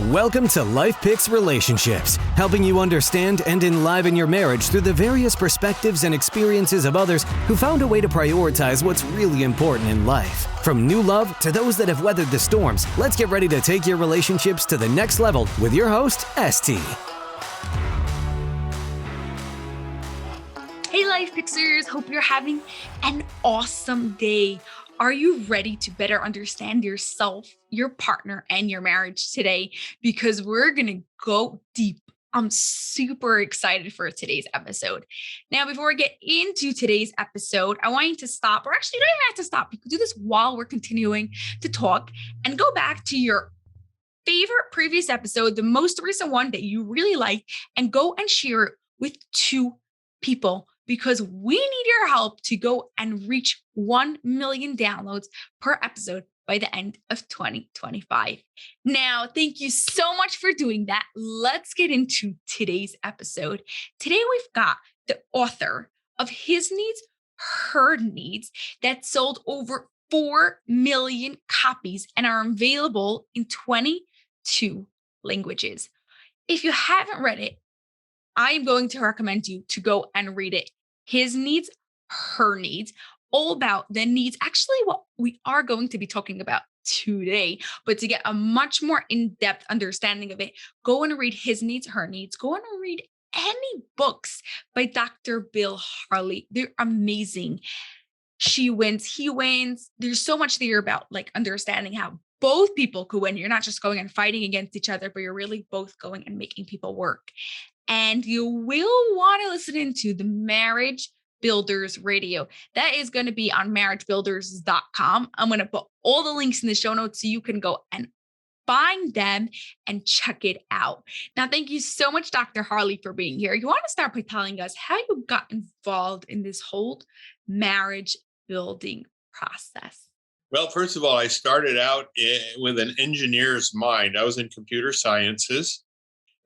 Welcome to Life Picks Relationships, helping you understand and enliven your marriage through the various perspectives and experiences of others who found a way to prioritize what's really important in life. From new love to those that have weathered the storms, let's get ready to take your relationships to the next level with your host, ST. Hey Life Pixers, hope you're having an awesome day. Are you ready to better understand yourself, your partner, and your marriage today? Because we're going to go deep. I'm super excited for today's episode. Now, before we get into today's episode, I want you to stop, or actually, you don't even have to stop. You can do this while we're continuing to talk and go back to your favorite previous episode, the most recent one that you really like, and go and share it with 2 people. Because we need your help to go and reach 1 million downloads per episode by the end of 2025. Now, thank you so much for doing that. Let's get into today's episode. Today, we've got the author of His Needs, Her Needs that sold over 4 million copies and are available in 22 languages. If you haven't read it, I am going to recommend you to go and read it. His Needs, Her Needs, all about the needs, actually what we are going to be talking about today. But to get a much more in-depth understanding of it, go and read His Needs, Her Needs. Go and read any books by Dr. Bill Harley. They're amazing. She wins, he wins. There's so much there about like understanding how both people could win. You're not just going and fighting against each other, but you're really both going and making people work. And you will want to listen into the Marriage Builders Radio. That is going to be on marriagebuilders.com. I'm going to put all the links in the show notes so you can go and find them and check it out. Now, thank you so much, Dr. Harley, for being here. You want to start by telling us how you got involved in this whole marriage building process? Well, first of all, I started out with an engineer's mind. I was in computer sciences.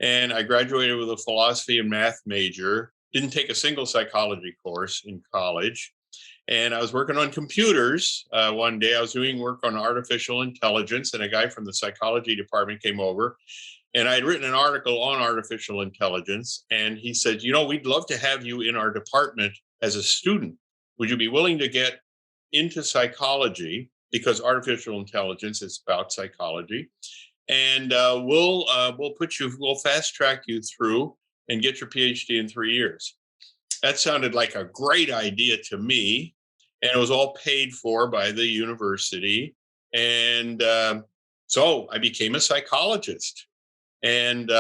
And I graduated with a philosophy and math major, didn't take a single psychology course in college. And I was working on computers. One day I was doing work on artificial intelligence, and a guy from the psychology department came over. And I had written an article on artificial intelligence. And he said, we'd love to have you in our department as a student. Would you be willing to get into psychology? Because artificial intelligence is about psychology. And we'll fast track you through and get your Ph.D. in 3 years. That sounded like a great idea to me. And it was all paid for by the university. And so I became a psychologist. And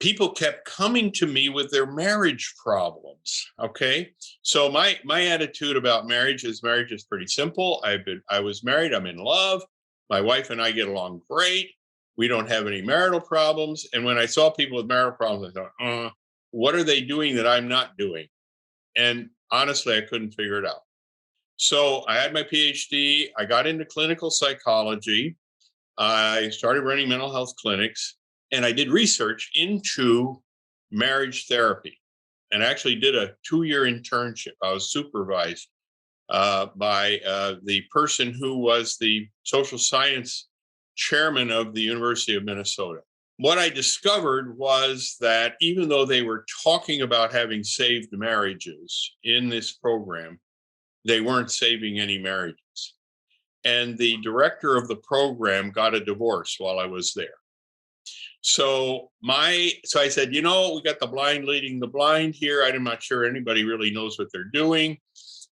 people kept coming to me with their marriage problems. Okay. So my attitude about marriage is pretty simple. I was married. I'm in love. My wife and I get along great. We don't have any marital problems. And when I saw people with marital problems, I thought, what are they doing that I'm not doing? And honestly, I couldn't figure it out. So I had my PhD. I got into clinical psychology. I started running mental health clinics, and I did research into marriage therapy, and I actually did a 2-year internship. I was supervised by the person who was the social science chairman of the University of Minnesota. What I discovered was that even though they were talking about having saved marriages in this program, they weren't saving any marriages. And the director of the program got a divorce while I was there. So I said, we got the blind leading the blind here. I'm not sure anybody really knows what they're doing.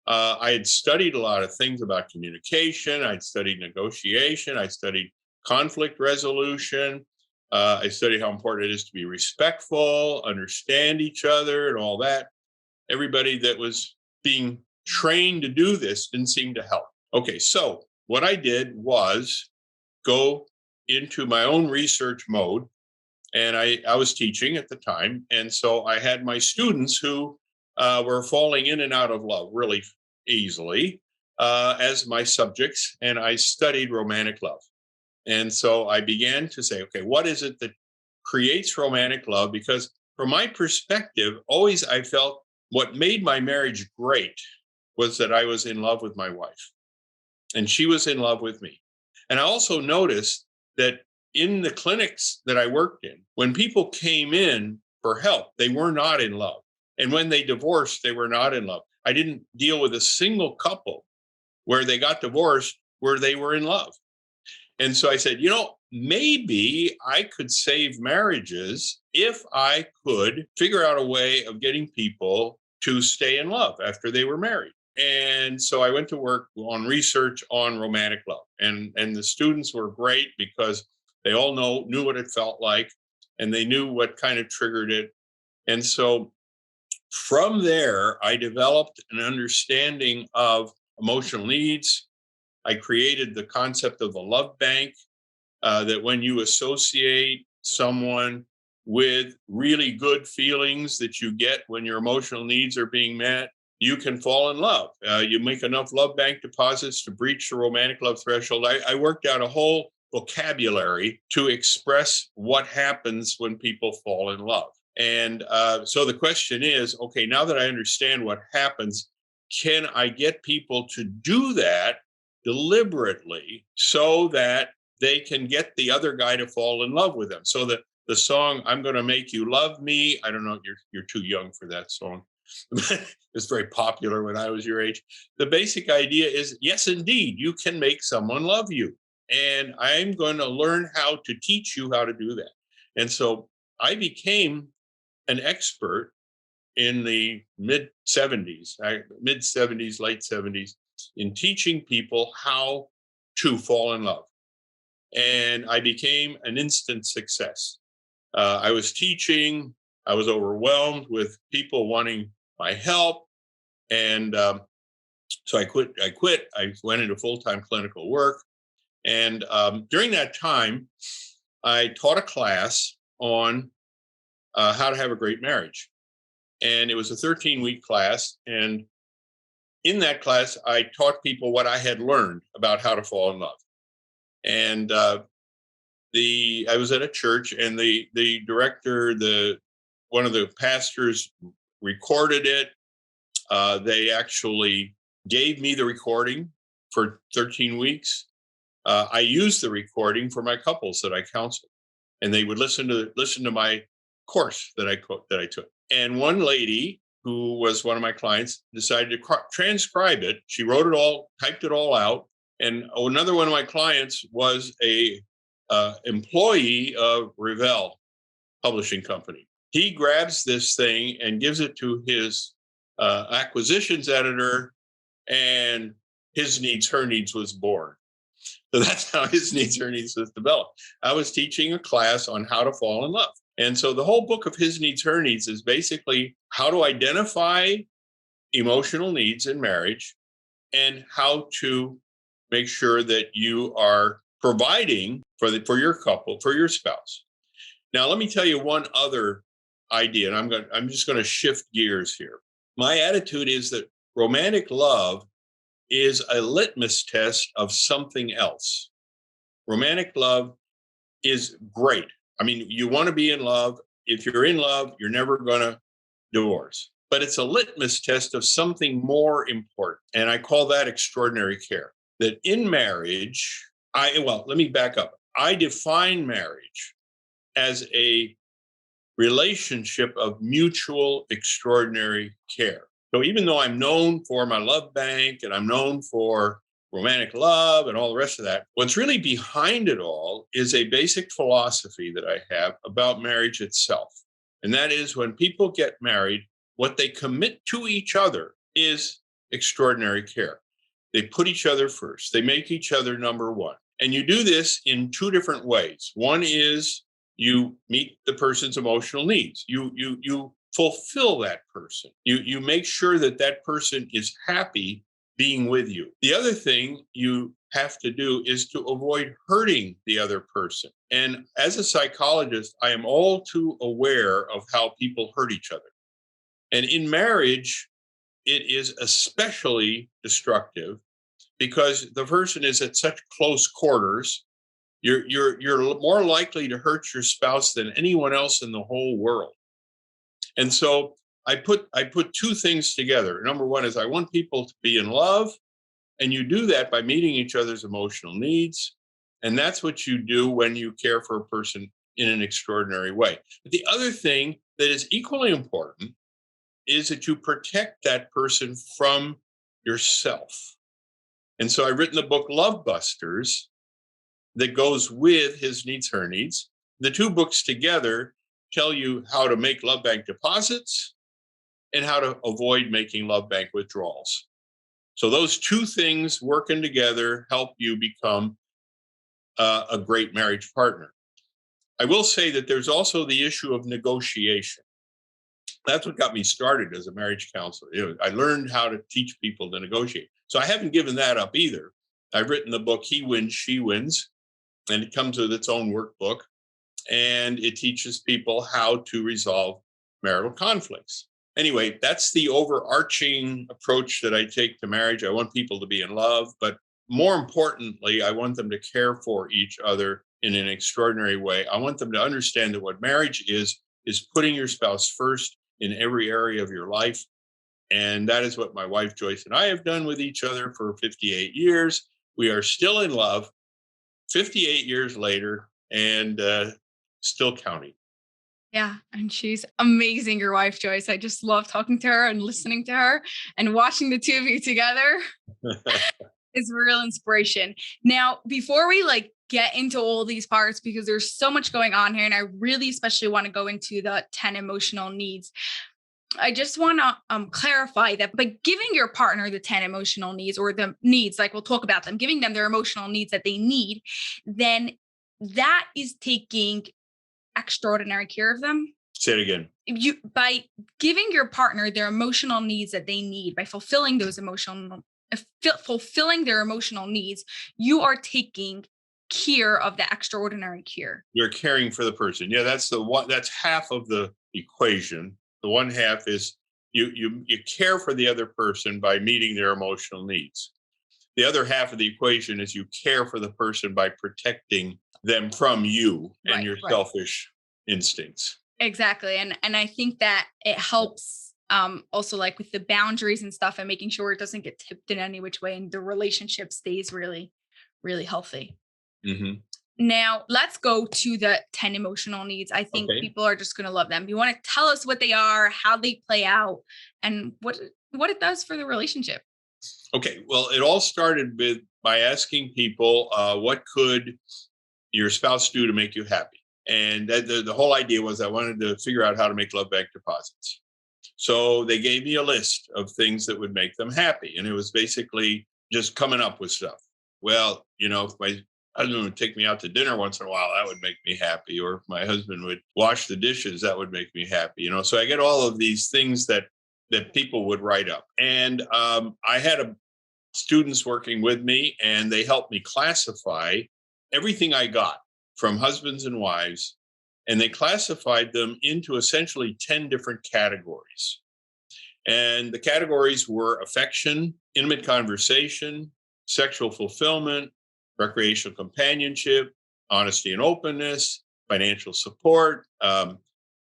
I had studied a lot of things about communication. I'd studied negotiation. I studied conflict resolution. I studied how important it is to be respectful, understand each other, and all that. Everybody that was being trained to do this didn't seem to help. Okay, so what I did was go into my own research mode, and I was teaching at the time. And so I had my students who were falling in and out of love really easily as my subjects, and I studied romantic love. And so I began to say, okay, what is it that creates romantic love? Because from my perspective, always I felt what made my marriage great was that I was in love with my wife and she was in love with me. And I also noticed that in the clinics that I worked in, when people came in for help, they were not in love. And when they divorced, they were not in love. I didn't deal with a single couple where they got divorced where they were in love. And so I said, maybe I could save marriages if I could figure out a way of getting people to stay in love after they were married. And so I went to work on research on romantic love. And the students were great because they all knew what it felt like, and they knew what kind of triggered it. And so from there, I developed an understanding of emotional needs. I created the concept of the love bank, that when you associate someone with really good feelings that you get when your emotional needs are being met, you can fall in love. You make enough love bank deposits to breach the romantic love threshold. I worked out a whole vocabulary to express what happens when people fall in love. And so the question is, okay, now that I understand what happens, can I get people to do that deliberately so that they can get the other guy to fall in love with them? So the song, I'm Going to Make You Love Me, I don't know, you're too young for that song. It was very popular when I was your age. The basic idea is, yes, indeed, you can make someone love you. And I'm going to learn how to teach you how to do that. And so I became an expert in the mid 70s, late 70s, in teaching people how to fall in love. And I became an instant success. I was teaching, I was overwhelmed with people wanting my help. And so I quit. I went into full-time clinical work. And during that time, I taught a class on how to have a great marriage. And it was a 13-week class. And in that class, I taught people what I had learned about how to fall in love. And I was at a church, and the director, one of the pastors recorded it. They actually gave me the recording for 13 weeks. I used the recording for my couples that I counseled, and they would listen to my course that I took. And one lady who was one of my clients decided to transcribe it. She wrote it all, typed it all out. And another one of my clients was a employee of Revell Publishing Company. He grabs this thing and gives it to his acquisitions editor, and His Needs, Her Needs was born. So that's how His Needs, Her Needs was developed. I was teaching a class on how to fall in love. And so the whole book of His Needs, Her Needs is basically how to identify emotional needs in marriage and how to make sure that you are providing for your couple, for your spouse. Now, let me tell you one other idea, and I'm just going to shift gears here. My attitude is that romantic love is a litmus test of something else. Romantic love is great. I mean, you want to be in love. If you're in love, you're never going to divorce. But it's a litmus test of something more important. And I call that extraordinary care. That in marriage, let me back up. I define marriage as a relationship of mutual extraordinary care. So even though I'm known for my love bank and I'm known for romantic love and all the rest of that, what's really behind it all is a basic philosophy that I have about marriage itself. And that is, when people get married, what they commit to each other is extraordinary care. They put each other first. They make each other number one. And you do this in two different ways. One is you meet the person's emotional needs. You fulfill that person. You make sure that that person is happy being with you. The other thing you have to do is to avoid hurting the other person. And as a psychologist, I am all too aware of how people hurt each other. And in marriage, it is especially destructive because the person is at such close quarters. You're more likely to hurt your spouse than anyone else in the whole world. And so I put two things together. Number one is I want people to be in love, and you do that by meeting each other's emotional needs. And that's what you do when you care for a person in an extraordinary way. But the other thing that is equally important is that you protect that person from yourself. And so I've written the book Love Busters that goes with His Needs, Her Needs. The two books together tell you how to make love bank deposits and how to avoid making love bank withdrawals. So those two things working together help you become a great marriage partner. I will say that there's also the issue of negotiation. That's what got me started as a marriage counselor. I learned how to teach people to negotiate. So I haven't given that up either. I've written the book He Wins, She Wins, and it comes with its own workbook, and it teaches people how to resolve marital conflicts. Anyway, that's the overarching approach that I take to marriage. I want people to be in love, but more importantly, I want them to care for each other in an extraordinary way. I want them to understand that what marriage is putting your spouse first in every area of your life. And that is what my wife Joyce and I have done with each other for 58 years. We are still in love 58 years later and still counting. Yeah, and she's amazing, your wife, Joyce. I just love talking to her and listening to her and watching the two of you together. It's real inspiration. Now, before we get into all these parts, because there's so much going on here, and I really especially want to go into the 10 emotional needs. I just want to clarify that by giving your partner the 10 emotional needs, or the needs, we'll talk about them, giving them their emotional needs that they need, then that is taking extraordinary care of them. Say it again. By giving your partner their emotional needs that they need, by fulfilling their emotional needs, you are taking care of the extraordinary care. You're caring for the person. Yeah, that's half of the equation. The one half is you care for the other person by meeting their emotional needs. The other half of the equation is you care for the person by protecting them from you and your selfish instincts. Exactly. And I think that it helps also with the boundaries and stuff, and making sure it doesn't get tipped in any which way and the relationship stays really, really healthy. Mm-hmm. Now, let's go to the 10 emotional needs. I think people are just going to love them. You want to tell us what they are, how they play out, and what it does for the relationship? Okay. Well, it all started by asking people, what could your spouse do to make you happy? And the whole idea was I wanted to figure out how to make love bank deposits. So they gave me a list of things that would make them happy. And it was basically just coming up with stuff. Well, if my husband would take me out to dinner once in a while, that would make me happy. Or if my husband would wash the dishes, that would make me happy. So I get all of these things that people would write up. And I had students working with me, and they helped me classify everything I got from husbands and wives, and they classified them into essentially 10 different categories. And the categories were affection, intimate conversation, sexual fulfillment, recreational companionship, honesty and openness, financial support,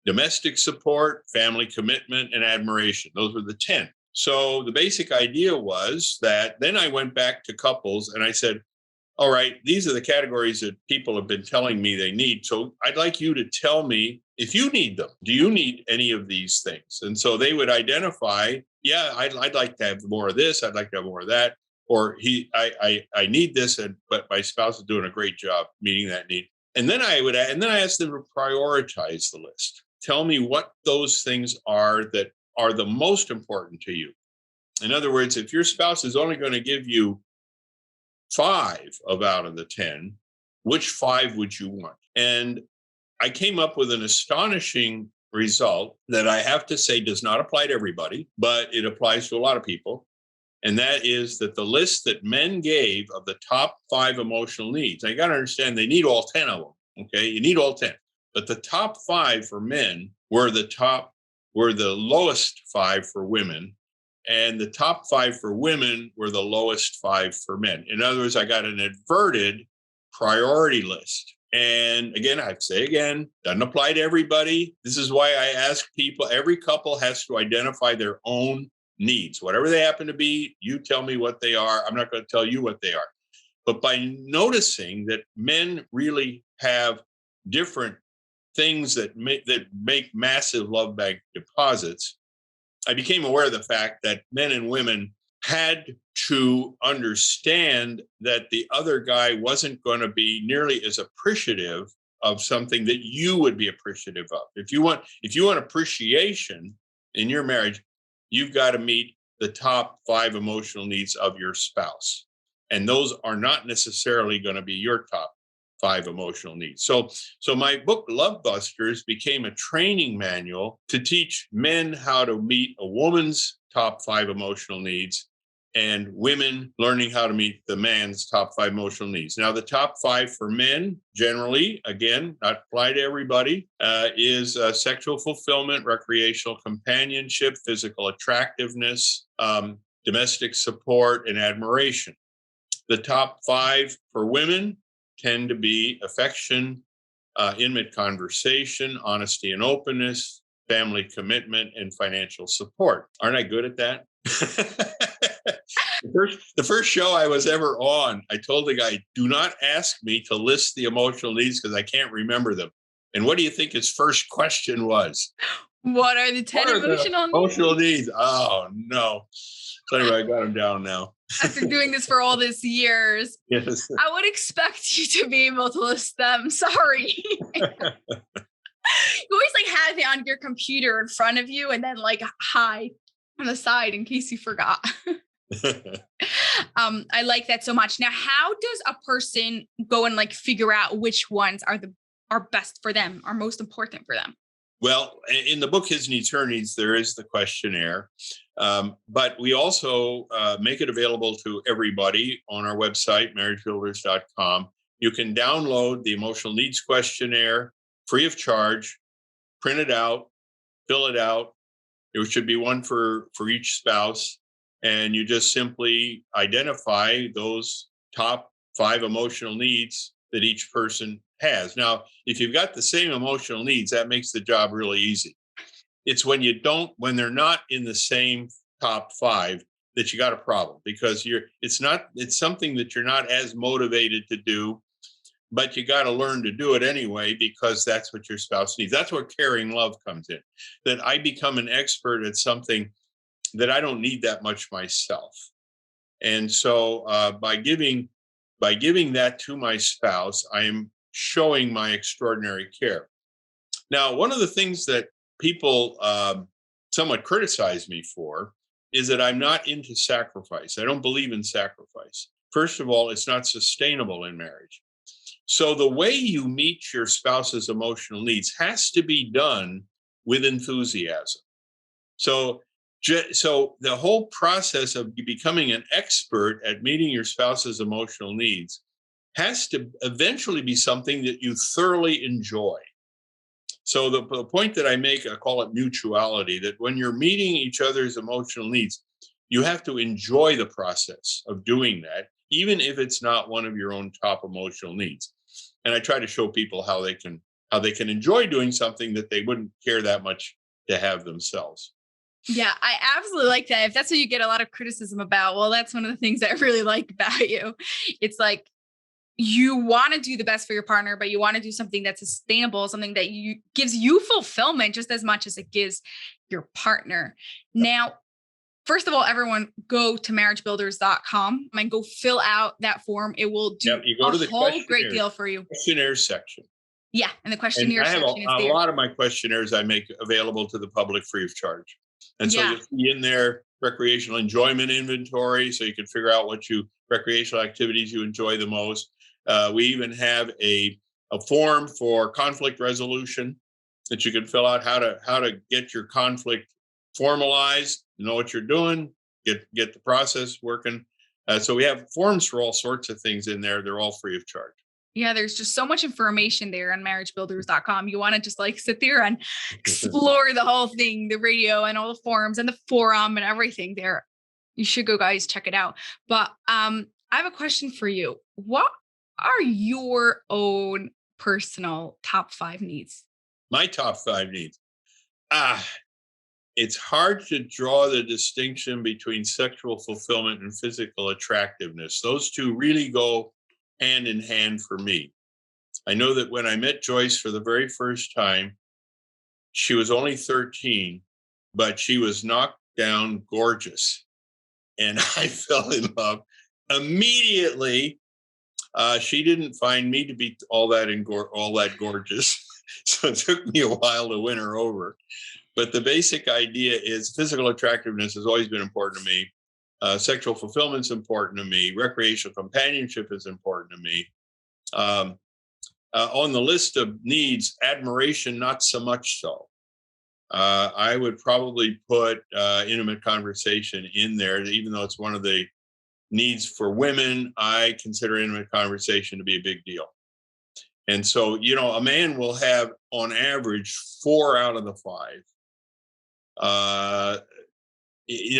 domestic support, family commitment, and admiration. Those were the 10. So the basic idea was that then I went back to couples and I said, all right, these are the categories that people have been telling me they need. So I'd like you to tell me if you need them. Do you need any of these things? And so they would identify, yeah, I'd like to have more of this. I'd like to have more of that. Or I need this, but my spouse is doing a great job meeting that need. And then I asked them to prioritize the list. Tell me what those things are that are the most important to you. In other words, if your spouse is only going to give you 5 out of the 10, which 5 would you want? And I came up with an astonishing result that I have to say does not apply to everybody, but it applies to a lot of people. And that is that the list that men gave of the top 5 emotional needs, now you got to understand they need all 10 of them. Okay. You need all 10, but the top 5 for men were the lowest 5 for women. And the top 5 for women were the lowest 5 for men. In other words, I got an inverted priority list. And again, I'd say again, doesn't apply to everybody. This is why I ask people, every couple has to identify their own needs. Whatever they happen to be, you tell me what they are. I'm not going to tell you what they are. But by noticing that men really have different things that make massive love bank deposits, I became aware of the fact that men and women had to understand that the other guy wasn't going to be nearly as appreciative of something that you would be appreciative of. If you want appreciation in your marriage, you've got to meet the top 5 emotional needs of your spouse. And those are not necessarily going to be your top 5 emotional needs. So my book, Love Busters, became a training manual to teach men how to meet a woman's top 5 emotional needs, and women learning how to meet the man's top 5 emotional needs. Now, the top 5 for men, generally, again, not apply to everybody, is sexual fulfillment, recreational companionship, physical attractiveness, domestic support, and admiration. The top 5 for women tend to be affection, intimate conversation, honesty and openness, family commitment, and financial support. Aren't I good at that? The first show I was ever on, I told the guy, do not ask me to list the emotional needs because I can't remember them. And what do you think his first question was? What are the 10 emotional needs? Oh, no. So anyway, I got him down now. After doing this for all these years, yes. I would expect you to be able to list them. Sorry. You always have it on your computer in front of you and then hide on the side in case you forgot. I like that so much. Now, how does a person go and figure out which ones are best for them, are most important for them? Well, in the book, His Needs, Her Needs, there is the questionnaire. But we also make it available to everybody on our website, marriagebuilders.com. You can download the emotional needs questionnaire free of charge, print it out, fill it out. There should be one for each spouse. And you just simply identify those top 5 emotional needs that each person has. Now, if you've got the same emotional needs, that makes the job really easy. It's when they're not in the same top 5 that you got a problem, because it's something that you're not as motivated to do, but you got to learn to do it anyway, because that's what your spouse needs. That's where caring love comes in, that I become an expert at something that I don't need that much myself. And so by giving that to my spouse, I am showing my extraordinary care. Now, one of the things that people somewhat criticize me for is that I'm not into sacrifice. I don't believe in sacrifice. First of all, it's not sustainable in marriage. So the way you meet your spouse's emotional needs has to be done with enthusiasm. So the whole process of becoming an expert at meeting your spouse's emotional needs has to eventually be something that you thoroughly enjoy. So the point that I make, I call it mutuality, that when you're meeting each other's emotional needs, you have to enjoy the process of doing that, even if it's not one of your own top emotional needs. And I try to show people how they can enjoy doing something that they wouldn't care that much to have themselves. Yeah, I absolutely like that. If that's what you get a lot of criticism about, well, that's one of the things that I really like about you. It's you want to do the best for your partner, but you want to do something that's sustainable, something that gives you fulfillment just as much as it gives your partner. Now, first of all, everyone go to marriagebuilders.com and go fill out that form. It will do you go to the whole great deal for you. Questionnaire section. Yeah, and the questionnaire and I have section a lot of my questionnaires I make available to the public free of charge. And so you'll see in there recreational enjoyment inventory, so you can figure out recreational activities you enjoy the most. We even have a form for conflict resolution that you can fill out, how to get your conflict formalized, know what you're doing, get the process working. So we have forms for all sorts of things in there. They're all free of charge. Yeah, there's just so much information there on marriagebuilders.com. You want to just sit there and explore the whole thing, the radio and all the forums and the forum and everything there. You should go, guys, check it out. But I have a question for you. What are your own personal top 5 needs? My top 5 needs. It's hard to draw the distinction between sexual fulfillment and physical attractiveness. Those two really go hand in hand for me. I know that when I met Joyce for the very first time, she was only 13, but she was knocked down gorgeous. And I fell in love immediately. She didn't find me to be all that gorgeous. So it took me a while to win her over. But the basic idea is physical attractiveness has always been important to me. Sexual fulfillment is important to me. Recreational companionship is important to me. On the list of needs, admiration, not so much so. I would probably put intimate conversation in there, even though it's one of the needs for women. I consider intimate conversation to be a big deal. And so, a man will have on average 4 out of the 5.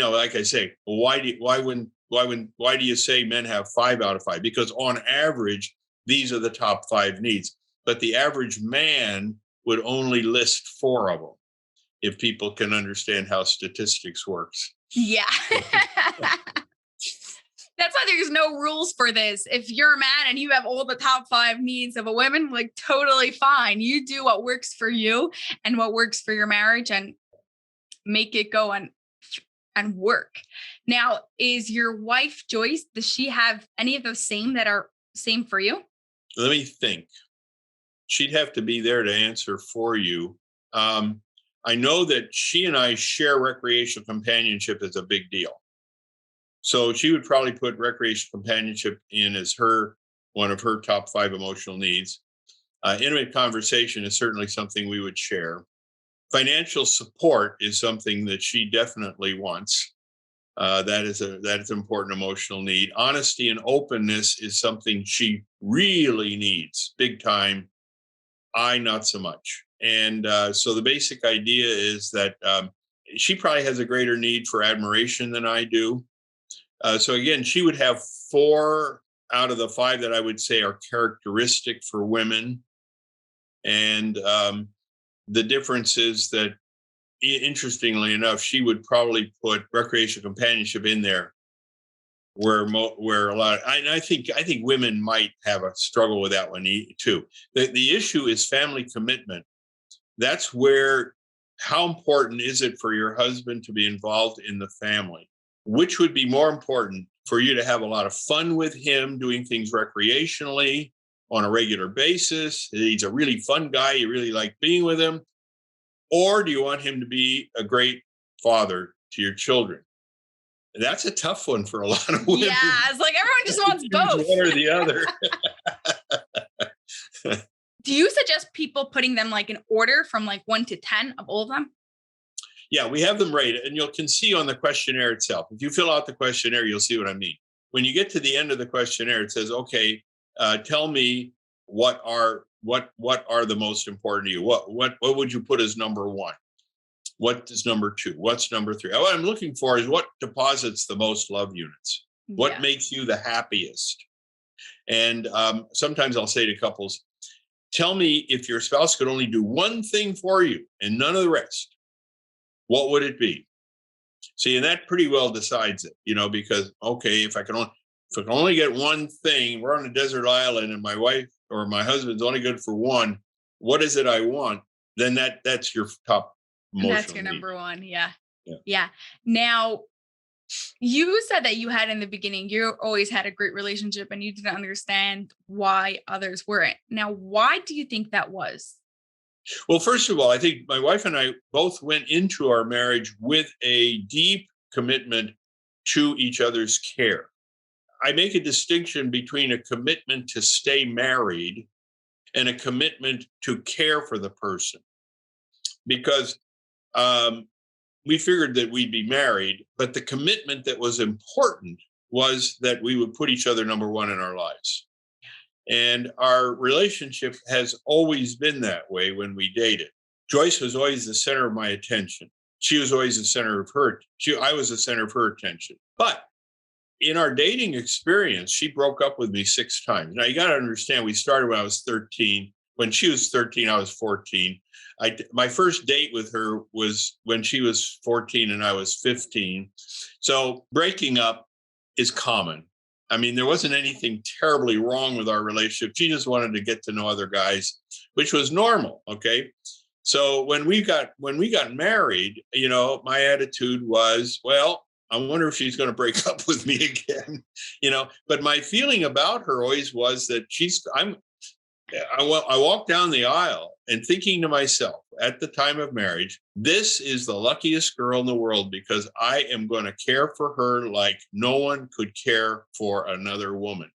Like I say, why do you say men have 5 out of 5? Because on average, these are the top 5 needs. But the average man would only list 4 of them, if people can understand how statistics works. Yeah. That's why there's no rules for this. If you're a man and you have all the top 5 needs of a woman, like totally fine. You do what works for you and what works for your marriage and make it go and work. Now, is your wife, Joyce, does she have any of those same that are same for you? Let me think. She'd have to be there to answer for you. I know that she and I share recreational companionship as a big deal. So she would probably put recreational companionship in as one of her top 5 emotional needs. Intimate conversation is certainly something we would share. Financial support is something that she definitely wants. That is an important emotional need. Honesty and openness is something she really needs, big time. I not so much. And so the basic idea is that she probably has a greater need for admiration than I do. So again, she would have 4 out of the 5 that I would say are characteristic for women. And the difference is that, interestingly enough, she would probably put recreational companionship in there, where a lot of, I think women might have a struggle with that one too. The issue is family commitment. That's where, how important is it for your husband to be involved in the family? Which would be more important, for you to have a lot of fun with him, doing things recreationally on a regular basis? He's a really fun guy. You really like being with him. Or do you want him to be a great father to your children? That's a tough one for a lot of women. Yeah, it's like everyone just wants both. One or the other. Do you suggest people putting them like in order from like 1 to 10 of all of them? Yeah, we have them rated, and you can see on the questionnaire itself. If you fill out the questionnaire, you'll see what I mean. When you get to the end of the questionnaire, it says, "Okay, tell me what are the most important to you? What would you put as number 1? What is number 2? What's number 3? What I'm looking for is what deposits the most love units. What makes you the happiest?" And sometimes I'll say to couples, "Tell me, if your spouse could only do one thing for you and none of the rest, what would it be?" See, and that pretty well decides it, because, okay, if I can only get one thing, we're on a desert island and my wife or my husband's only good for one, what is it I want? Then that's your top emotional That's your need. number 1. Yeah. Now, you said that you had in the beginning, you always had a great relationship and you didn't understand why others weren't. Now, why do you think that was? Well, first of all, I think my wife and I both went into our marriage with a deep commitment to each other's care. I make a distinction between a commitment to stay married and a commitment to care for the person, because we figured that we'd be married, but the commitment that was important was that we would put each other number 1 in our lives. And our relationship has always been that way when we dated. Joyce was always the center of my attention. She was always the center of I was the center of her attention. But in our dating experience, she broke up with me 6 times. Now, you got to understand, we started when I was 13. When she was 13, I was 14. My first date with her was when she was 14 and I was 15. So breaking up is common. I mean, there wasn't anything terribly wrong with our relationship. She just wanted to get to know other guys, which was normal. Okay. So when we got married, my attitude was, well, I wonder if she's going to break up with me again, but my feeling about her always was that I walked down the aisle and thinking to myself at the time of marriage, this is the luckiest girl in the world because I am going to care for her like no one could care for another woman.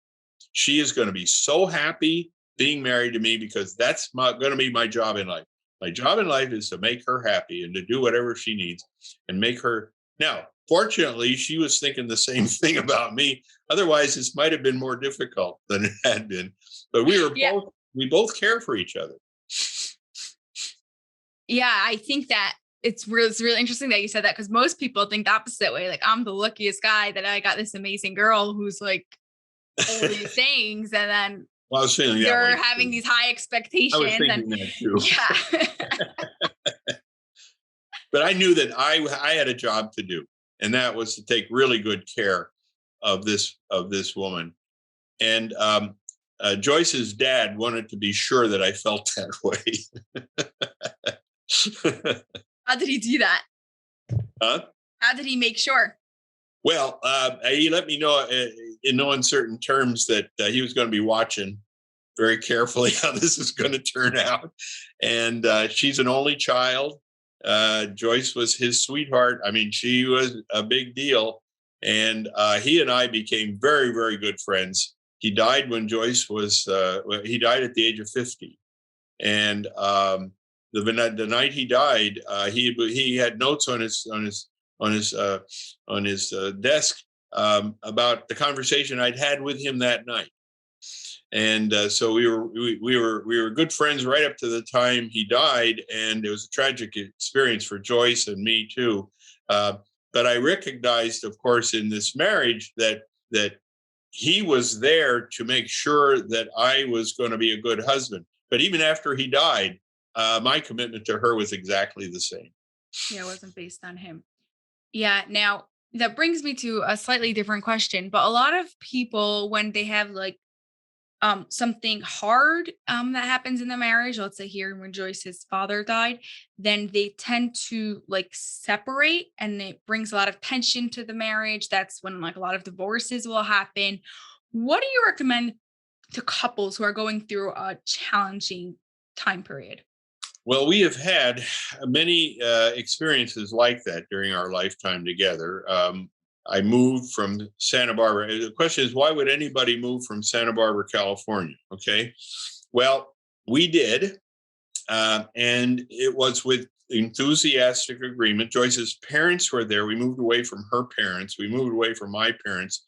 She is going to be so happy being married to me because that's going to be my job in life. My job in life is to make her happy and to do whatever she needs and make her. Now, fortunately, she was thinking the same thing about me. Otherwise, this might have been more difficult than it had been. But we both care for each other. Yeah, I think that it's really interesting that you said that because most people think the opposite way. Like, I'm the luckiest guy that I got this amazing girl who's like all these things, and then well, I was feeling that they're way having too. these high expectations. I was thinking that too. Yeah. But I knew that I had a job to do, and that was to take really good care of this woman. And Joyce's dad wanted to be sure that I felt that way. How did he do that? Huh? How did he make sure? Well, he let me know in no uncertain terms that he was going to be watching very carefully how this is going to turn out. And she's an only child. Joyce was his sweetheart. I mean, she was a big deal. And he and I became very, very good friends. He died when Joyce was, he died at the age of 50. And the night he died, he had notes on his desk about the conversation I'd had with him that night. And so we were good friends right up to the time he died, and it was a tragic experience for Joyce and me too. But I recognized, of course, in this marriage that he was there to make sure that I was going to be a good husband. But even after he died, my commitment to her was exactly the same. Yeah, it wasn't based on him. Yeah. Now that brings me to a slightly different question, but a lot of people, when they have like something hard that happens in the marriage, let's say here when Joyce's father died, then they tend to like separate, and it brings a lot of tension to the marriage. That's when like a lot of divorces will happen. What do you recommend to couples who are going through a challenging time period? Well, we have had many experiences like that during our lifetime together. I moved from Santa Barbara. The question is, why would anybody move from Santa Barbara, California? Okay. Well, we did. And it was with enthusiastic agreement. Joyce's parents were there. We moved away from her parents. We moved away from my parents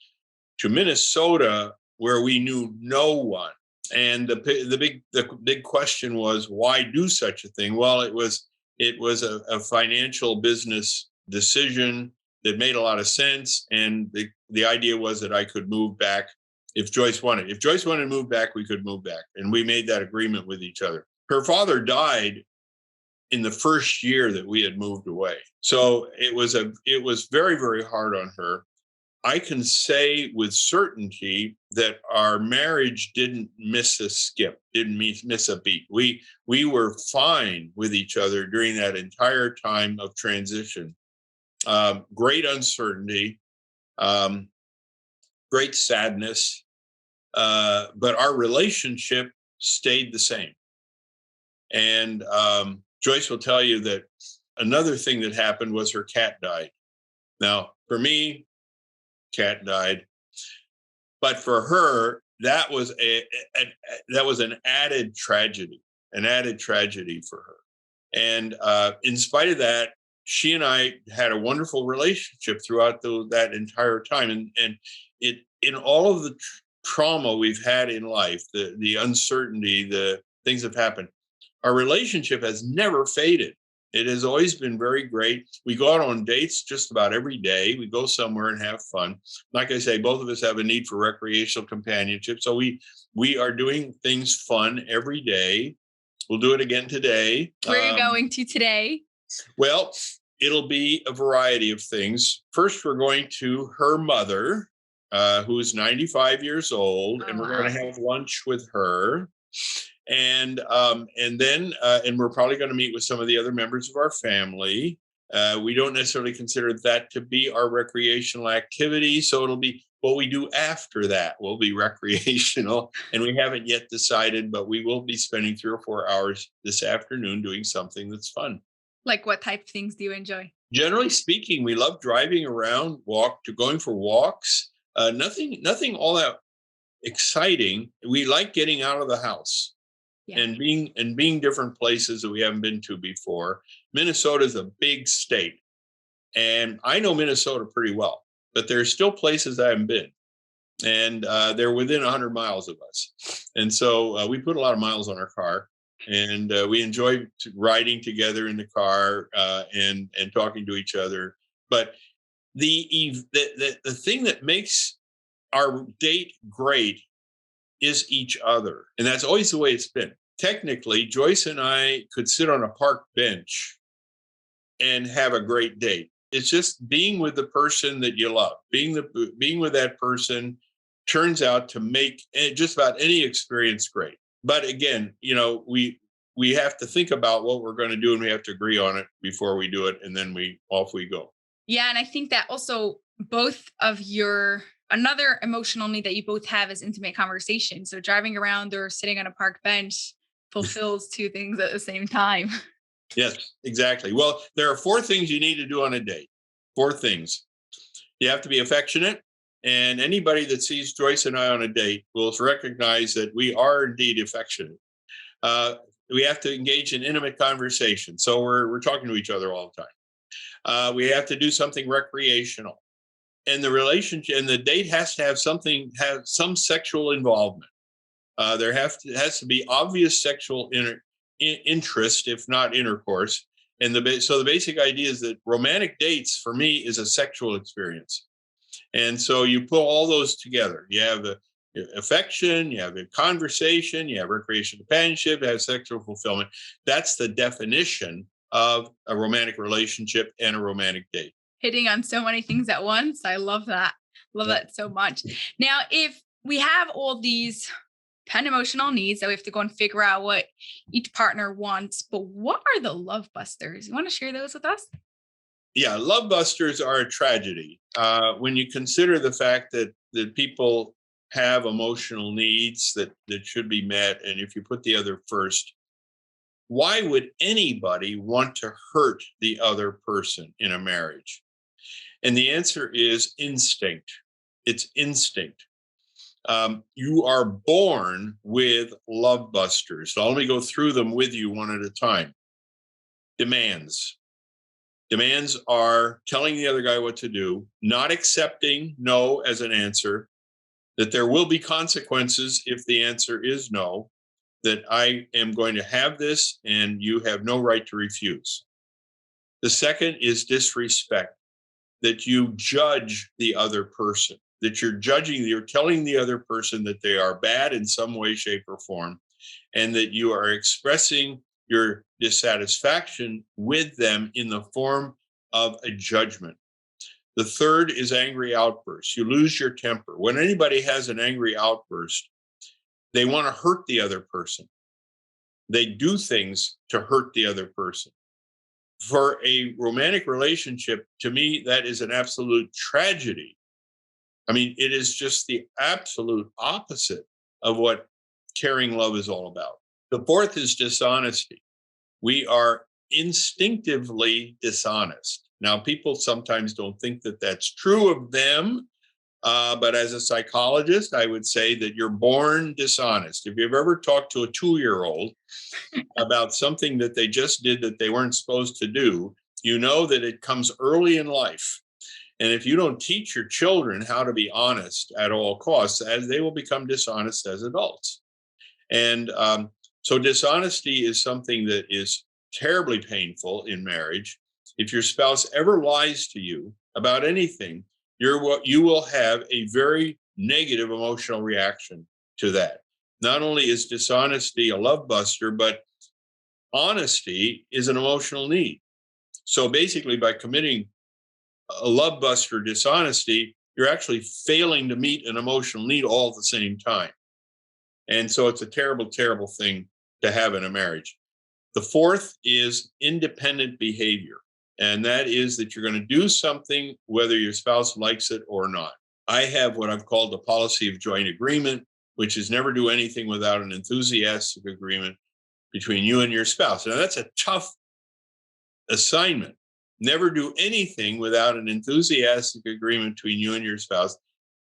to Minnesota, where we knew no one. And the big question was, why do such a thing? Well, it was a financial business decision that made a lot of sense. And the idea was that I could move back if Joyce wanted. If Joyce wanted to move back, we could move back. And we made that agreement with each other. Her father died in the first year that we had moved away. So it was very, very hard on her. I can say with certainty that our marriage didn't miss a skip, didn't miss a beat. We were fine with each other during that entire time of transition. Great uncertainty, great sadness, but our relationship stayed the same. And Joyce will tell you that another thing that happened was her cat died. Now, for me, cat died, but for her, that was an added tragedy for her. And in spite of that, she and I had a wonderful relationship throughout that entire time. And it, in all of the trauma we've had in life, the uncertainty, the things that have happened, our relationship has never faded. It has always been very great. We go out on dates just about every day. We go somewhere and have fun. Like I say, both of us have a need for recreational companionship. So we are doing things fun every day. We'll do it again today. Where are you going to today? Well, it'll be a variety of things. First, we're going to her mother. who is 95 years old, Oh, and we're wow. going to have lunch with her. And we're probably going to meet with some of the other members of our family. We don't necessarily consider that to be our recreational activity. So it'll be what we do after that will be recreational. And we haven't yet decided, but we will be spending 3 or 4 hours this afternoon doing something that's fun. Like what type of things do you enjoy? Generally speaking, we love driving around, going for walks. Nothing all that exciting. We like getting out of the house Yeah. and being different places that we haven't been to before. Minnesota is a big state, and I know Minnesota pretty well, but there's still places I haven't been, and they're within 100 miles of us. And so we put a lot of miles on our car, and we enjoy riding together in the car and talking to each other. But the thing that makes our date great is each other. And that's always the way it's been. Technically, Joyce and I could sit on a park bench and have a great date. It's just being with the person that you love. Being with that person turns out to make just about any experience great. But again, we have to think about what we're going to do, and we have to agree on it before we do it, and then off we go. Yeah. And I think that also both of another emotional need that you both have is intimate conversation. So driving around or sitting on a park bench fulfills two things at the same time. Yes, exactly. Well, there are 4 things you need to do on a date. 4 things. You have to be affectionate. And anybody that sees Joyce and I on a date will recognize that we are indeed affectionate. We have to engage in intimate conversation. So we're talking to each other all the time. We have to do something recreational. And the relationship and the date has to have some sexual involvement. There has to be obvious sexual interest, if not intercourse. And so the basic idea is that romantic dates for me is a sexual experience. And so you put all those together. You have the affection, you have the conversation, you have recreational companionship, you have sexual fulfillment. That's the definition of a romantic relationship and a romantic date. Hitting on so many things at once. I love that. Love that so much. Now, if we have all these 10 emotional needs that we have to go and figure out what each partner wants, but what are the love busters? You want to share those with us? Yeah, love busters are a tragedy. When you consider the fact that people have emotional needs that should be met, and if you put the other first, why would anybody want to hurt the other person in a marriage? And the answer is instinct. It's instinct. You are born with love busters. So let me go through them with you one at a time. Demands. Demands are telling the other guy what to do, not accepting no as an answer, that there will be consequences if the answer is no, that I am going to have this and you have no right to refuse. The second is disrespect, that you judge the other person, that you're telling the other person that they are bad in some way, shape, or form, and that you are expressing your dissatisfaction with them in the form of a judgment. The third is angry outbursts. You lose your temper. When anybody has an angry outburst, they want to hurt the other person. They do things to hurt the other person. For a romantic relationship, to me, that is an absolute tragedy. I mean, it is just the absolute opposite of what caring love is all about. The fourth is dishonesty. We are instinctively dishonest. Now, people sometimes don't think that that's true of them, but as a psychologist, I would say that you're born dishonest. If you've ever talked to a 2-year-old about something that they just did that they weren't supposed to do, you know that it comes early in life. And if you don't teach your children how to be honest at all costs, as they will become dishonest as adults. And so dishonesty is something that is terribly painful in marriage. If your spouse ever lies to you about anything, you will have a very negative emotional reaction to that. Not only is dishonesty a love buster, but honesty is an emotional need. So basically, by committing a love buster dishonesty, you're actually failing to meet an emotional need all at the same time. And so it's a terrible, terrible thing to have in a marriage. The fourth is independent behavior. And that is that you're going to do something whether your spouse likes it or not. I have what I've called the policy of joint agreement, which is never do anything without an enthusiastic agreement between you and your spouse. Now, that's a tough assignment. Never do anything without an enthusiastic agreement between you and your spouse.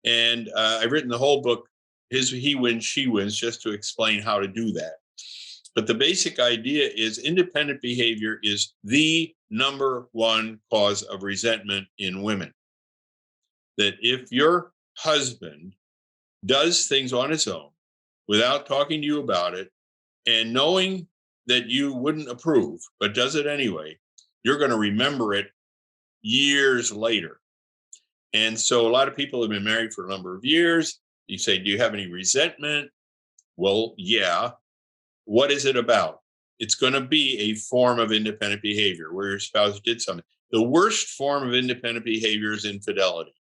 And I've written the whole book, He Wins, She Wins, just to explain how to do that. But the basic idea is independent behavior is the number one cause of resentment in women. That if your husband does things on his own without talking to you about it and knowing that you wouldn't approve, but does it anyway, you're going to remember it years later. And so a lot of people have been married for a number of years. You say, do you have any resentment? Well, yeah. What is it about? It's going to be a form of independent behavior where your spouse did something. The worst form of independent behavior is infidelity.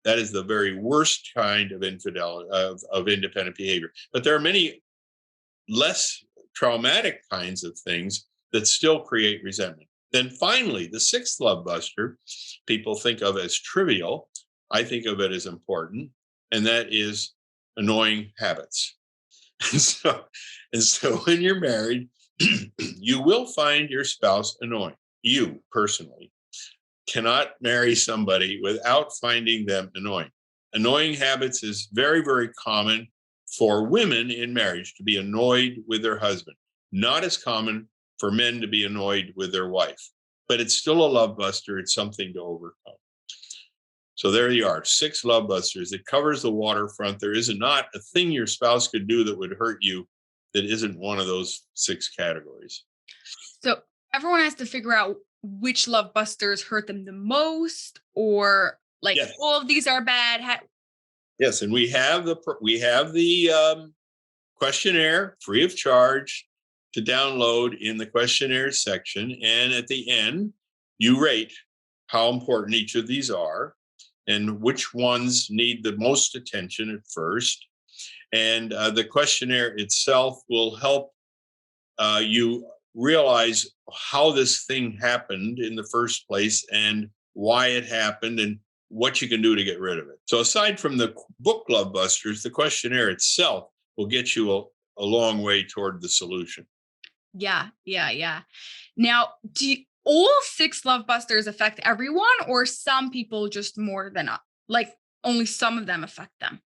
That is the very worst kind of infidelity of independent behavior. But there are many less traumatic kinds of things that still create resentment. Then finally, the sixth love buster, people think of as trivial. I think of it as important, and that is annoying habits. And so when you're married, you will find your spouse annoying. You personally cannot marry somebody without finding them annoying. Annoying habits is very, very common for women in marriage to be annoyed with their husband. Not as common for men to be annoyed with their wife, but it's still a love buster. It's something to overcome. So there you are, 6 love busters. It covers the waterfront. There is not a thing your spouse could do that would hurt you that isn't one of those 6 categories. So everyone has to figure out which love busters hurt them the most, or like Yes. all of these are bad. Yes, and we have the questionnaire free of charge to download in the questionnaire section. And at the end, you rate how important each of these are and which ones need the most attention at first. And the questionnaire itself will help you realize how this thing happened in the first place and why it happened and what you can do to get rid of it. So aside from the book Love Busters, the questionnaire itself will get you a long way toward the solution. Yeah. Now, do all 6 love busters affect everyone, or some people just more than like only some of them affect them?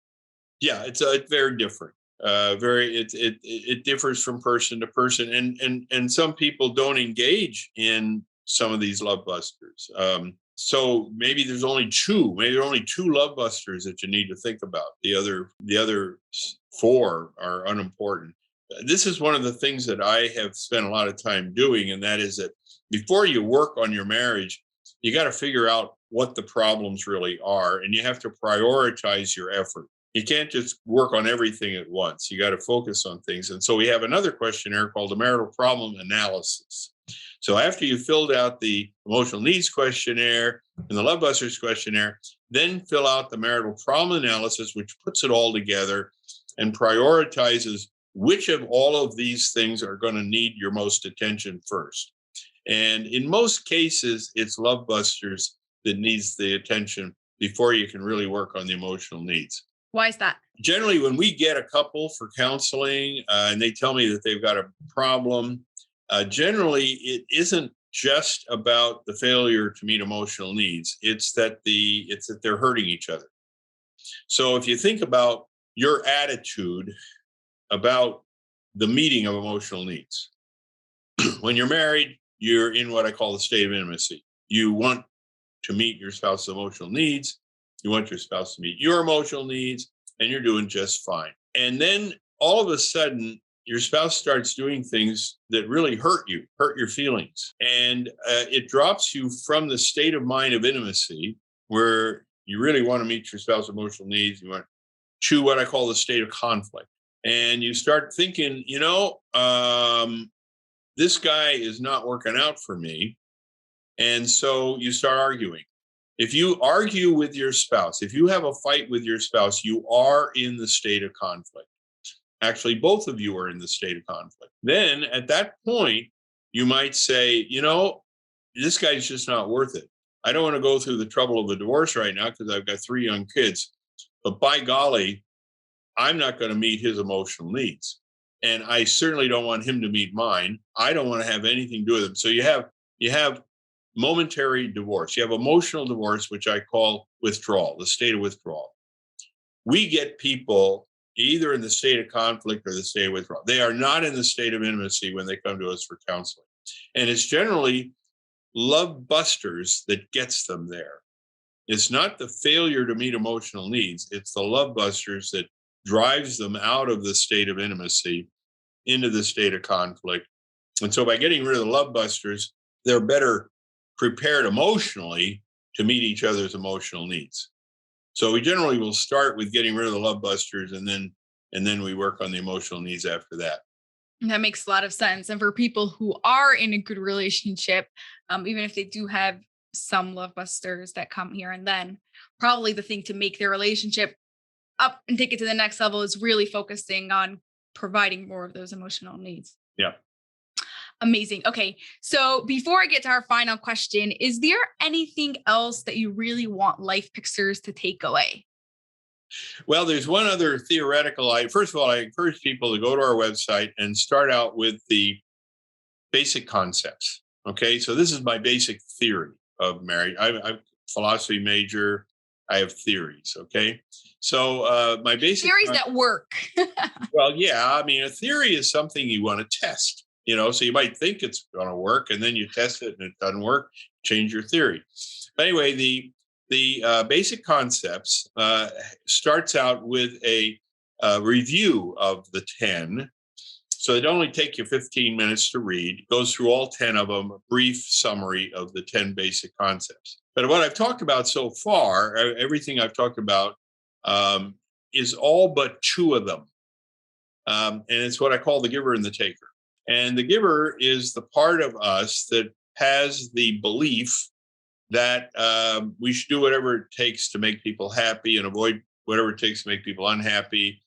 Yeah, it's very different. It differs from person to person, and some people don't engage in some of these love busters. So maybe there's only 2. Maybe there are only 2 love busters that you need to think about. The other 4 are unimportant. This is one of the things that I have spent a lot of time doing, and that is that before you work on your marriage, you got to figure out what the problems really are, and you have to prioritize your effort. You can't just work on everything at once. You got to focus on things. And so we have another questionnaire called the marital problem analysis. So after you filled out the emotional needs questionnaire and the love busters questionnaire, then fill out the marital problem analysis, which puts it all together and prioritizes which of all of these things are going to need your most attention first. And in most cases, it's love busters that needs the attention before you can really work on the emotional needs. Why is that? Generally, when we get a couple for counseling and they tell me that they've got a problem, generally it isn't just about the failure to meet emotional needs. It's that they're hurting each other. So if you think about your attitude about the meeting of emotional needs, when you're married, you're in what I call the state of intimacy. You want to meet your spouse's emotional needs. You want your spouse to meet your emotional needs, and you're doing just fine. And then all of a sudden, your spouse starts doing things that really hurt your feelings. And it drops you from the state of mind of intimacy, where you really want to meet your spouse's emotional needs. You want to what I call the state of conflict. And you start thinking, this guy is not working out for me. And so you start arguing. If you argue with your spouse, if you have a fight with your spouse, you are in the state of conflict. Actually, both of you are in the state of conflict. Then at that point, you might say, this guy's just not worth it. I don't want to go through the trouble of a divorce right now because I've got 3 young kids. But by golly, I'm not going to meet his emotional needs. And I certainly don't want him to meet mine. I don't want to have anything to do with him. So you have momentary divorce. You have emotional divorce, which I call withdrawal, the state of withdrawal. We get people either in the state of conflict or the state of withdrawal. They are not in the state of intimacy when they come to us for counseling. And it's generally love busters that gets them there. It's not the failure to meet emotional needs. It's the love busters that drives them out of the state of intimacy into the state of conflict. And so by getting rid of the love busters, they're better prepared emotionally to meet each other's emotional needs. So we generally will start with getting rid of the love busters, and then we work on the emotional needs after that. That makes a lot of sense. And for people who are in a good relationship, even if they do have some love busters that come here and then, probably the thing to make their relationship up and take it to the next level is really focusing on providing more of those emotional needs. Yeah. Amazing. Okay. So before I get to our final question, is there anything else that you really want Life Pixers to take away? Well, there's one other theoretical. First of all, I encourage people to go to our website and start out with the basic concepts. Okay. So this is my basic theory of marriage. I'm a philosophy major. I have theories. Okay. So my basic theories that work. Well, yeah. I mean, a theory is something you want to test. So you might think it's going to work, and then you test it and it doesn't work, change your theory. But anyway, the basic concepts starts out with a review of the 10. So it only take you 15 minutes to read. It goes through all 10 of them, a brief summary of the 10 basic concepts. But what I've talked about so far, everything I've talked about is all but 2 of them. And it's what I call the giver and the taker. And the giver is the part of us that has the belief that we should do whatever it takes to make people happy and avoid whatever it takes to make people unhappy,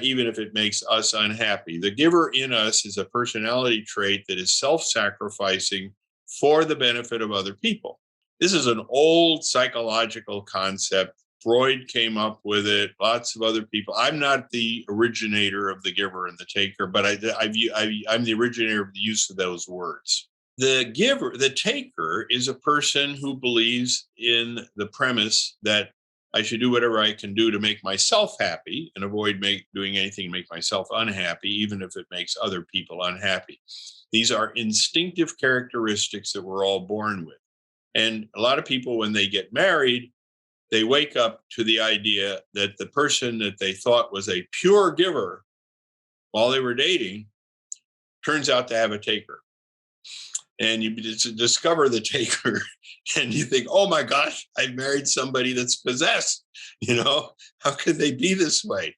even if it makes us unhappy. The giver in us is a personality trait that is self-sacrificing for the benefit of other people. This is an old psychological concept. Freud came up with it, lots of other people. I'm not the originator of the giver and the taker, but I'm the originator of the use of those words. The taker is a person who believes in the premise that I should do whatever I can do to make myself happy and avoid doing anything to make myself unhappy, even if it makes other people unhappy. These are instinctive characteristics that we're all born with. And a lot of people, when they get married, they wake up to the idea that the person that they thought was a pure giver while they were dating turns out to have a taker. And you discover the taker and you think, oh my gosh, I've married somebody that's possessed. How could they be this way?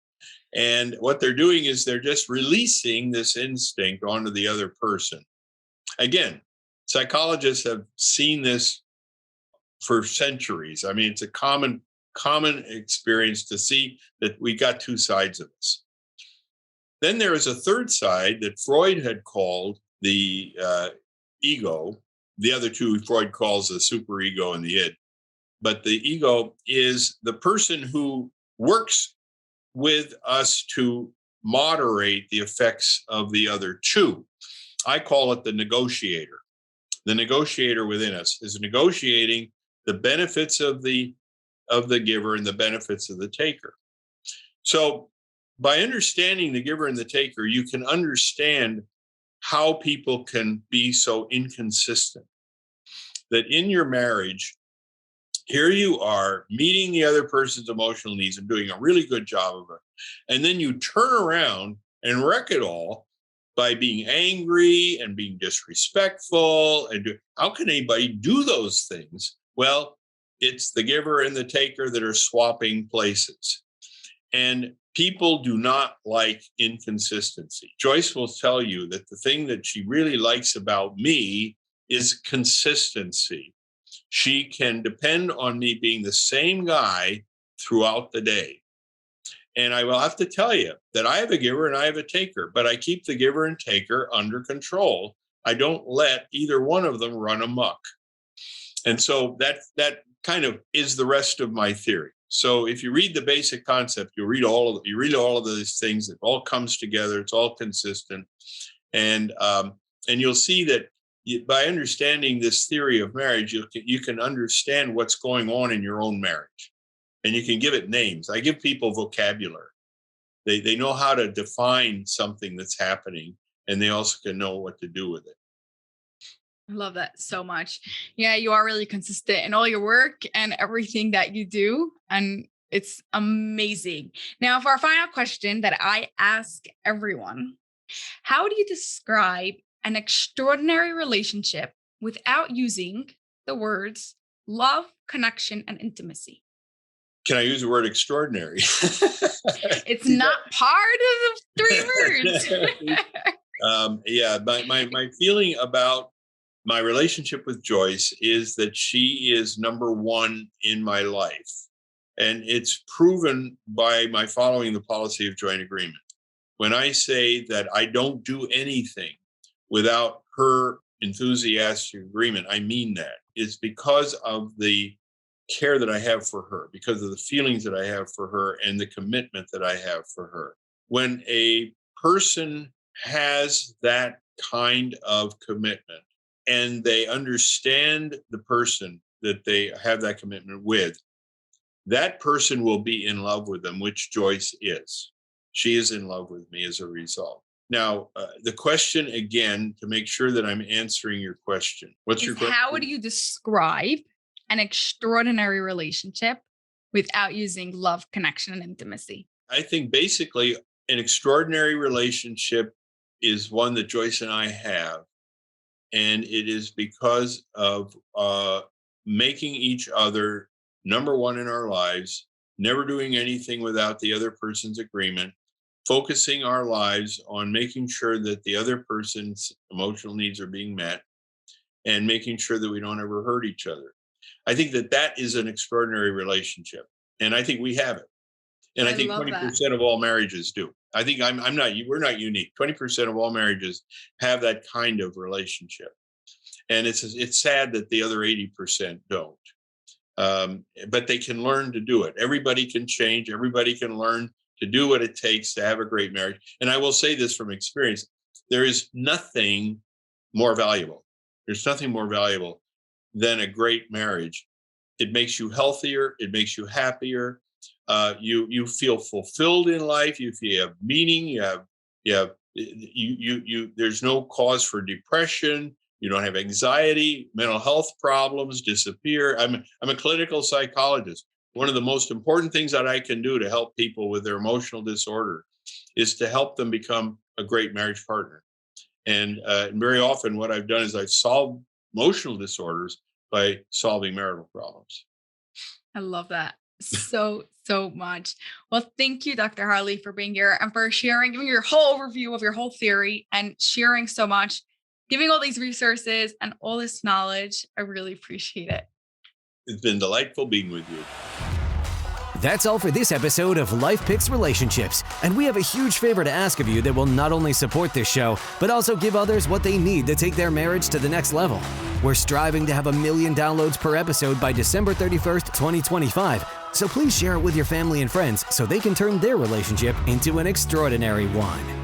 And what they're doing is they're just releasing this instinct onto the other person. Again, psychologists have seen this for centuries. I mean, it's a common experience to see that we got 2 sides of this. Then there is a third side that Freud had called the ego. The other 2 Freud calls the superego and the id. But the ego is the person who works with us to moderate the effects of the other 2. I call it the negotiator. The negotiator within us is negotiating the benefits of the giver and the benefits of the taker. So by understanding the giver and the taker, you can understand how people can be so inconsistent. That in your marriage, here you are meeting the other person's emotional needs and doing a really good job of it. And then you turn around and wreck it all by being angry and being disrespectful. How can anybody do those things? Well, it's the giver and the taker that are swapping places. And people do not like inconsistency. Joyce will tell you that the thing that she really likes about me is consistency. She can depend on me being the same guy throughout the day. And I will have to tell you that I have a giver and I have a taker, but I keep the giver and taker under control. I don't let either one of them run amok. And so that kind of is the rest of my theory. So if you read the basic concept, you read all of these things. It all comes together. It's all consistent, and you'll see that by understanding this theory of marriage, you can understand what's going on in your own marriage, and you can give it names. I give people vocabulary. They know how to define something that's happening, and they also can know what to do with it. I love that so much. Yeah, you are really consistent in all your work and everything that you do. And it's amazing. Now, for our final question that I ask everyone, how do you describe an extraordinary relationship without using the words love, connection, and intimacy? Can I use the word extraordinary? It's not part of the 3 words. Yeah, my feeling about my relationship with Joyce is that she is number one in my life. And it's proven by my following the policy of joint agreement. When I say that I don't do anything without her enthusiastic agreement, I mean that. It's because of the care that I have for her, because of the feelings that I have for her, and the commitment that I have for her. When a person has that kind of commitment, and they understand the person that they have that commitment with, that person will be in love with them, which Joyce is. She is in love with me as a result. Now, the question again, to make sure that I'm answering your question. What's your question? How would you describe an extraordinary relationship without using love, connection, and intimacy? I think basically an extraordinary relationship is one that Joyce and I have. And it is because of making each other number one in our lives, never doing anything without the other person's agreement, focusing our lives on making sure that the other person's emotional needs are being met, and making sure that we don't ever hurt each other. I think that is an extraordinary relationship. And I think we have it. And I think 20% of all marriages do. I think we're not unique. 20% of all marriages have that kind of relationship. And it's sad that the other 80% don't. But they can learn to do it. Everybody can change. Everybody can learn to do what it takes to have a great marriage. And I will say this from experience, there is nothing more valuable. There's nothing more valuable than a great marriage. It makes you healthier. It makes you happier. You feel fulfilled in life. You have meaning. There's no cause for depression. You don't have anxiety. Mental health problems disappear. I'm a clinical psychologist. One of the most important things that I can do to help people with their emotional disorder is to help them become a great marriage partner. And very often what I've done is I've solved emotional disorders by solving marital problems. I love that so much. Well, thank you, Dr. Harley, for being here and for giving your whole overview of your whole theory and sharing so much, giving all these resources and all this knowledge. I really appreciate it. It's been delightful being with you. That's all for this episode of Life Picks Relationships, and we have a huge favor to ask of you that will not only support this show, but also give others what they need to take their marriage to the next level. We're striving to have 1 million downloads per episode by December 31st, 2025, so please share it with your family and friends so they can turn their relationship into an extraordinary one.